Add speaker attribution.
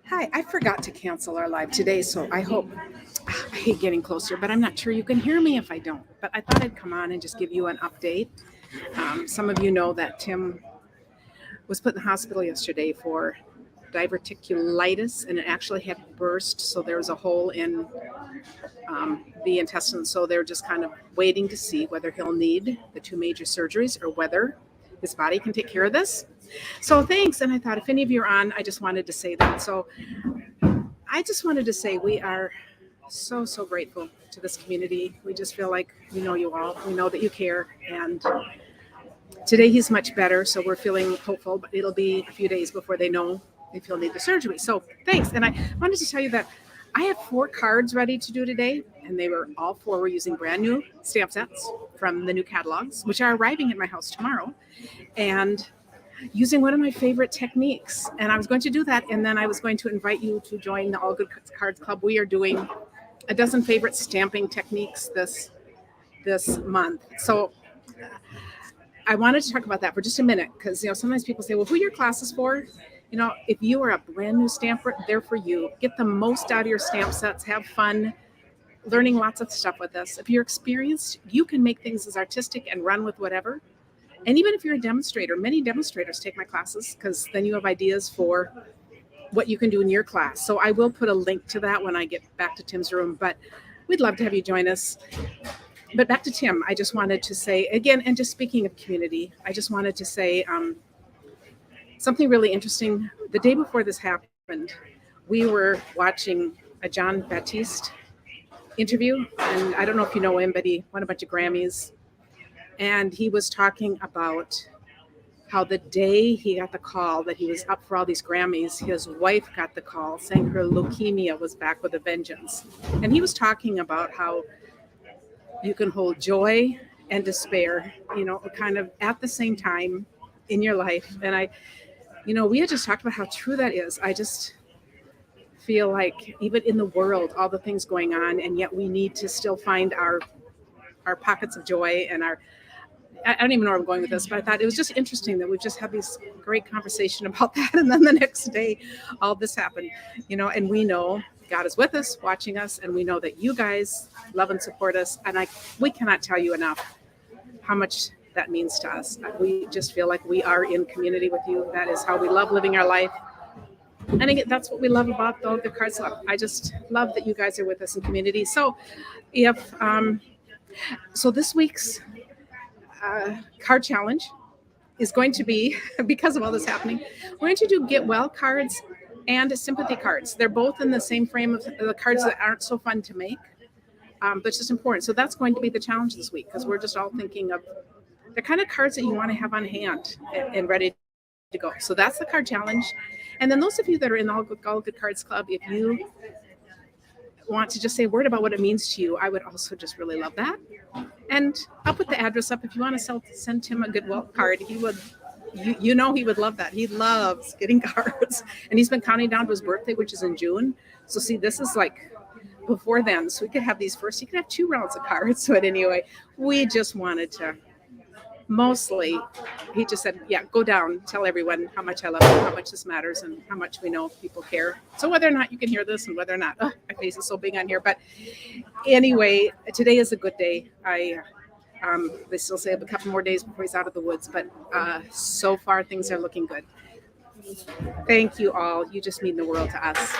Speaker 1: Hi, I forgot to cancel our live today, so I hate getting closer, but I'm not sure you can hear me if I don't. But I thought I'd come on and just give you an update. Some of you know that Tim was put in the hospital yesterday for diverticulitis, and it actually had burst, so there was a hole in the intestine. So they're just kind of waiting to see whether he'll need the two major surgeries or whether his body can take care of this. So thanks, and I thought if any of you are on, I just wanted to say that. So I just wanted to say we are so grateful to this community. We just feel like we know you all. We know that you care. And today he's much better, so we're feeling hopeful, but it'll be a few days before they know if he'll need the surgery. So thanks. And I wanted to tell you that I have 4 cards ready to do today, and all 4 were using brand new stamp sets from the new catalogs, which are arriving at my house tomorrow. And using one of my favorite techniques. And I was going to do that. And then I was going to invite you to join the All Good Cards Club. We are doing a dozen favorite stamping techniques this month. So I wanted to talk about that for just a minute, because sometimes people say, well, who are your classes for? If you are a brand new stamper, they're for you. Get the most out of your stamp sets, have fun learning lots of stuff with us. If you're experienced, you can make things as artistic and run with whatever. And even if you're a demonstrator, many demonstrators take my classes, because then you have ideas for what you can do in your class. So I will put a link to that when I get back to Tim's room, but we'd love to have you join us. But back to Tim, I just wanted to say again, and just speaking of community, I just wanted to say something really interesting. The day before this happened, we were watching a John Baptiste interview, and I don't know if you know him, but he won a bunch of Grammys. And he was talking about how the day he got the call that he was up for all these Grammys, his wife got the call saying her leukemia was back with a vengeance. And he was talking about how you can hold joy and despair, kind of at the same time in your life. And we had just talked about how true that is. I just feel like even in the world, all the things going on, and yet we need to still find our pockets of joy and I don't even know where I'm going with this, but I thought it was just interesting that we've just had this great conversation about that. And then the next day, all this happened, and we know God is with us, watching us, and we know that you guys love and support us. And we cannot tell you enough how much that means to us. We just feel like we are in community with you. That is how we love living our life. And again, that's what we love about the Cards Club. I just love that you guys are with us in community. So so this week's card challenge is going to be, because of all this happening, we're going to do get well cards and sympathy cards. They're both in the same frame of the cards that aren't so fun to make, but it's just important. So that's going to be the challenge this week, because we're just all thinking of the kind of cards that you want to have on hand and ready to go. So that's the card challenge. And then those of you that are in the All Good Cards Club, if you want to just say a word about what it means to you, I would also just really love that. And I'll put the address up if you want to send him a goodwill card. He would, he would love that. He loves getting cards, and he's been counting down to his birthday, which is in June. So see, this is like before then, so we could have these first. You could have 2 rounds of cards. But anyway, we just wanted to. Mostly, he just said, yeah, go down, tell everyone how much I love you, how much this matters, and how much we know people care. So whether or not you can hear this and whether or not, my face is so big on here. But anyway, today is a good day. They still say a couple more days before he's out of the woods, but so far things are looking good. Thank you all. You just mean the world to us.